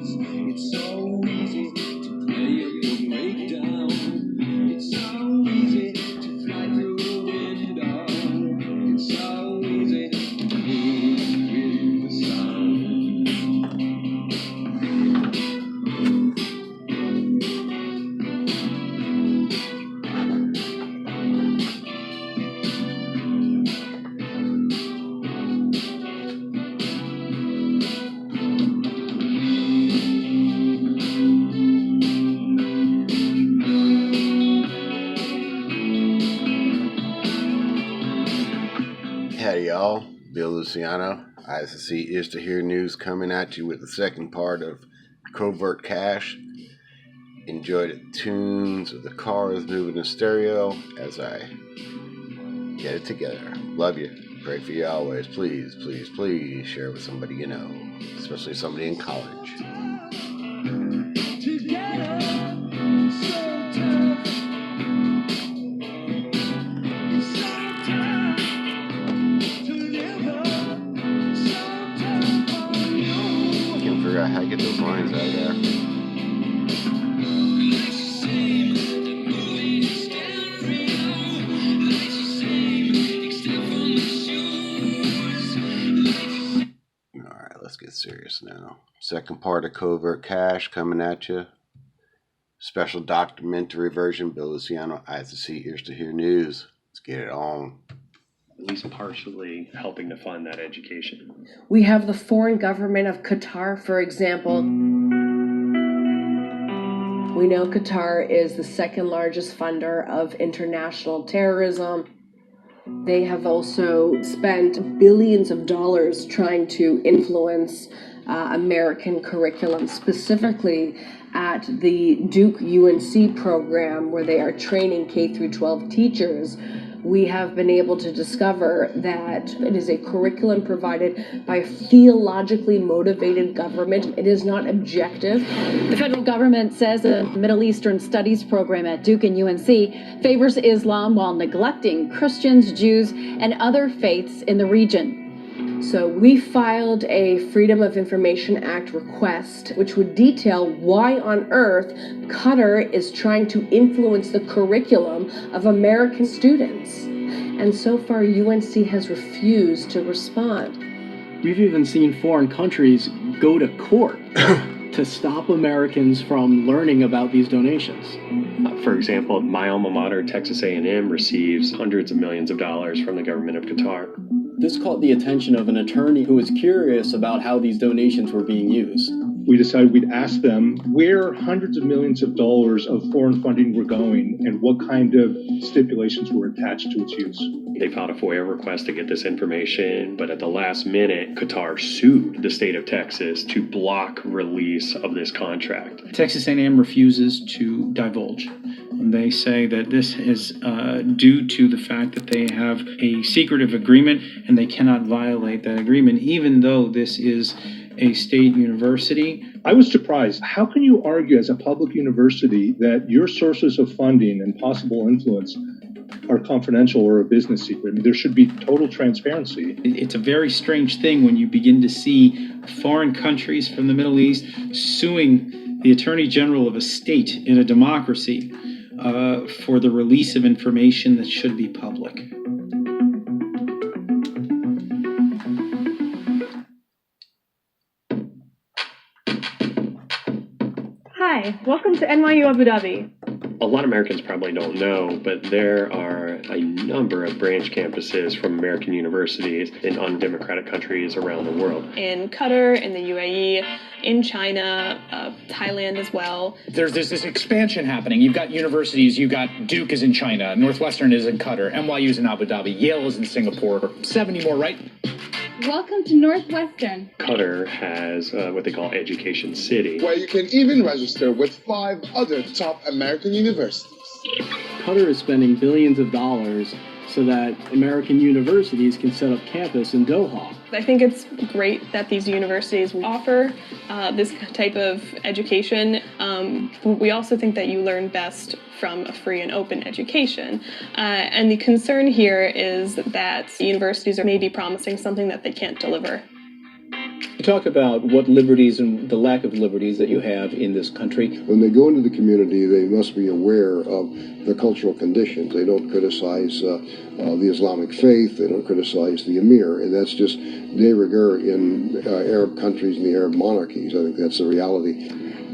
It's so easy to play a breakdown. It's so easy to fly through a window. It's so easy to move with the sound. Howdy y'all, Bill Luciano, Eyes to See, Ears to Hear News, coming at you with the second part of Covert Cash. Enjoy the tunes of the cars moving in stereo as I get it together. Love you. Pray for you always. Please, please, please share with somebody you know, especially somebody in college. Together, so tough. Figure out how to get those lines out of there. Alright, let's get serious now. Second part of Covert Cash coming at you. Special documentary version, Bill Luciano, Eyes to See, Ears to Hear News. Let's get it on. At least partially helping to fund that education. We have the foreign government of Qatar, for example. We know Qatar is the second largest funder of international terrorism. They have also spent billions of dollars trying to influence American curriculum, specifically at the Duke UNC program, where they are training K through 12 teachers. We have been able to discover that it is a curriculum provided by a theologically motivated government. It is not objective. The federal government says the Middle Eastern Studies program at Duke and UNC favors Islam while neglecting Christians, Jews, and other faiths in the region. So we filed a Freedom of Information Act request, which would detail why on earth Qatar is trying to influence the curriculum of American students. And so far, UNC has refused to respond. We've even seen foreign countries go to court to stop Americans from learning about these donations. For example, my alma mater, Texas A&M, receives hundreds of millions of dollars from the government of Qatar. This caught the attention of an attorney who was curious about how these donations were being used. We decided we'd ask them where hundreds of millions of dollars of foreign funding were going and what kind of stipulations were attached to its use. They filed a FOIA request to get this information, but at the last minute, Qatar sued the state of Texas to block release of this contract. Texas A&M refuses to divulge. They say that this is due to the fact that they have a secretive agreement and they cannot violate that agreement, even though this is a state university. I was surprised. How can you argue as a public university that your sources of funding and possible influence are confidential or a business secret? I mean, there should be total transparency. It's a very strange thing when you begin to see foreign countries from the Middle East suing the Attorney General of a state in a democracy for the release of information that should be public. Hi, welcome to NYU Abu Dhabi. A lot of Americans probably don't know, but there are a number of branch campuses from American universities in undemocratic countries around the world. In Qatar, in the UAE, in China, Thailand as well. There's this expansion happening. You've got universities, you've got Duke is in China, Northwestern is in Qatar, NYU is in Abu Dhabi, Yale is in Singapore, 70 more, right? Welcome to Northwestern. Qatar has what they call Education City, where you can even register with 5 other top American universities. Qatar is spending billions of dollars so that American universities can set up campus in Doha. I think it's great that these universities offer this type of education. But we also think that you learn best from a free and open education. And the concern here is that universities are maybe promising something that they can't deliver. Talk about what liberties and the lack of liberties that you have in this country. When they go into the community, they must be aware of the cultural conditions. They don't criticize the Islamic faith. They don't criticize the emir. And that's just de rigueur in Arab countries and the Arab monarchies. I think that's the reality.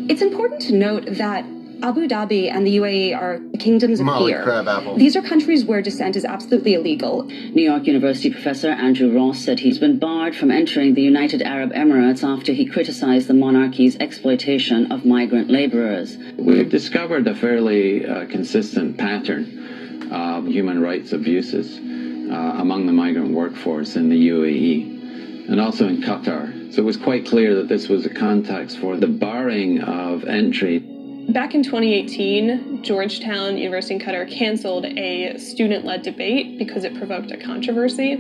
It's important to note that Abu Dhabi and the UAE are kingdoms of Molly fear. Crabapple. These are countries where dissent is absolutely illegal. New York University professor Andrew Ross said he's been barred from entering the United Arab Emirates after he criticized the monarchy's exploitation of migrant laborers. We've discovered a fairly consistent pattern of human rights abuses among the migrant workforce in the UAE and also in Qatar. So it was quite clear that this was a context for the barring of entry. Back in 2018, Georgetown University in Qatar canceled a student-led debate because it provoked a controversy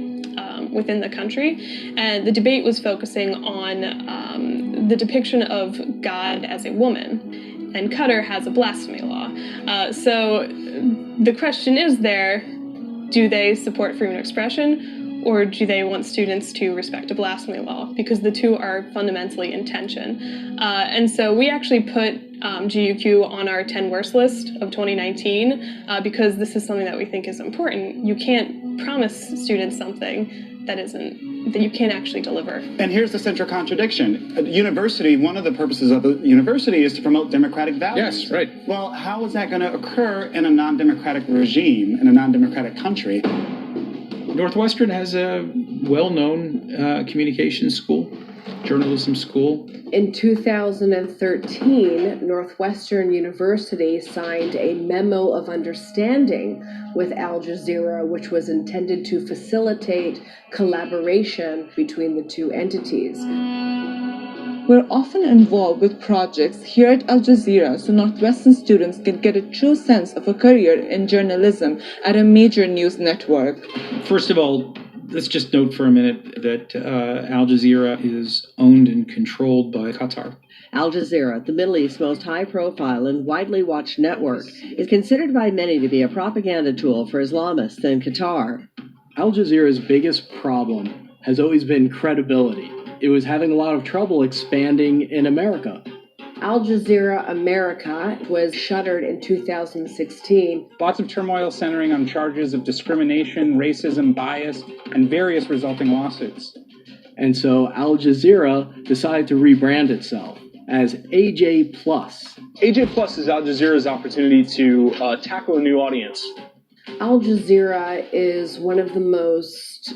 within the country. And the debate was focusing on the depiction of God as a woman. And Qatar has a blasphemy law. So the question is there, do they support freedom of expression, or do they want students to respect a blasphemy law? Because the two are fundamentally in tension. And so we actually put GUQ on our 10 worst list of 2019 because this is something that we think is important. You can't promise students something that you can't actually deliver. And here's the central contradiction. A university, one of the purposes of the university is to promote democratic values. Yes, right. Well, how is that going to occur in a non-democratic regime, in a non-democratic country? Northwestern has a well-known communications school, journalism school. In 2013, Northwestern University signed a memo of understanding with Al Jazeera, which was intended to facilitate collaboration between the two entities. We're often involved with projects here at Al Jazeera so Northwestern students can get a true sense of a career in journalism at a major news network. First of all, let's just note for a minute that Al Jazeera is owned and controlled by Qatar. Al Jazeera, the Middle East's most high-profile and widely watched network, is considered by many to be a propaganda tool for Islamists in Qatar. Al Jazeera's biggest problem has always been credibility. It was having a lot of trouble expanding in America. Al Jazeera America was shuttered in 2016. Lots of turmoil centering on charges of discrimination, racism, bias, and various resulting lawsuits. And so Al Jazeera decided to rebrand itself as AJ Plus. AJ Plus is Al Jazeera's opportunity to tackle a new audience. Al Jazeera is one of the most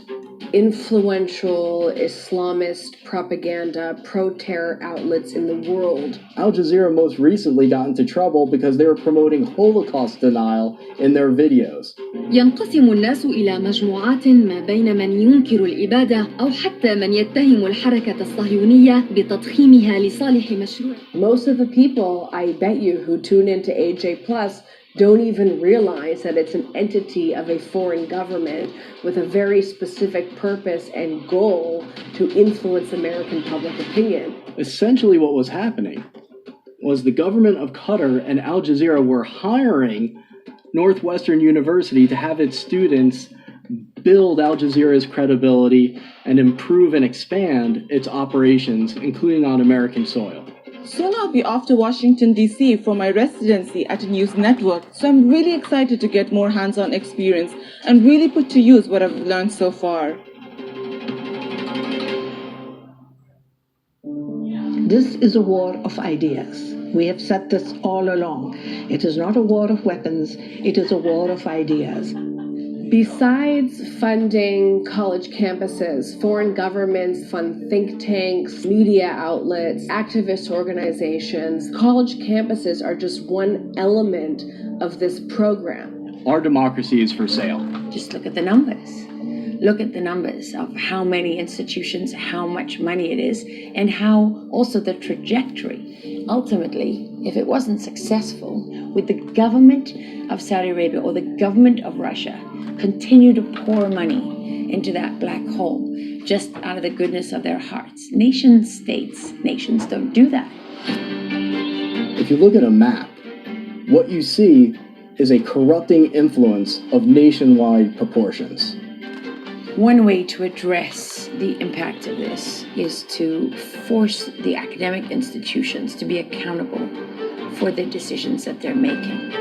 influential Islamist propaganda pro-terror outlets in the world. Al Jazeera most recently got into trouble because they were promoting Holocaust denial in their videos. ينقسم الناس إلى مجموعات ما بين من ينكر الإبادة أو حتى من يتهم الحركة الصهيونية بتضخيمها لصالح مشروع. Most of the people, I bet you, who tune into AJ Plus don't even realize that it's an entity of a foreign government with a very specific purpose and goal to influence American public opinion. Essentially what was happening was the government of Qatar and Al Jazeera were hiring Northwestern University to have its students build Al Jazeera's credibility and improve and expand its operations, including on American soil. Soon I'll be off to Washington, D.C. for my residency at a news network, so I'm really excited to get more hands-on experience and really put to use what I've learned so far. This is a war of ideas. We have said this all along. It is not a war of weapons, it is a war of ideas. Besides funding college campuses, foreign governments fund think tanks, media outlets, activist organizations. College campuses are just one element of this program. Our democracy is for sale. Just look at the numbers. Look at the numbers of how many institutions, how much money it is, and how also the trajectory. Ultimately, if it wasn't successful, would the government of Saudi Arabia or the government of Russia continue to pour money into that black hole just out of the goodness of their hearts? Nation states, nations don't do that. If you look at a map, what you see is a corrupting influence of nationwide proportions. One way to address the impact of this is to force the academic institutions to be accountable for the decisions that they're making.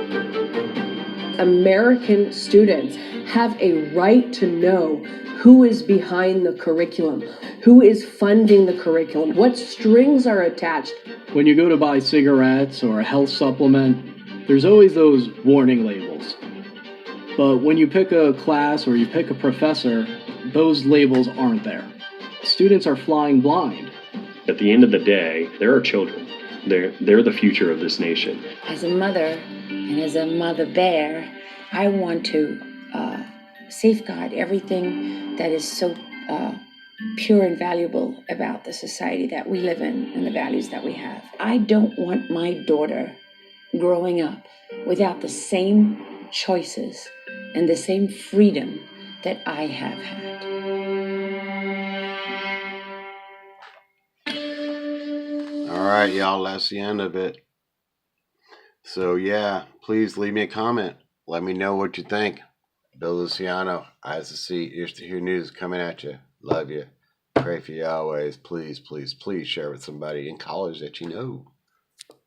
American students have a right to know who is behind the curriculum, who is funding the curriculum, what strings are attached. When you go to buy cigarettes or a health supplement, there's always those warning labels. But when you pick a class or you pick a professor, those labels aren't there. Students are flying blind. At the end of the day, there are children. They're the future of this nation. As a mother and as a mother bear, I want to safeguard everything that is so pure and valuable about the society that we live in and the values that we have. I don't want my daughter growing up without the same choices and the same freedom that I have had. All right, y'all, that's the end of it. So, yeah, please leave me a comment. Let me know what you think. Bill Luciano, Eyes to See, Ears to Hear News coming at you. Love you. Pray for you always. Please, please, please share with somebody in college that you know.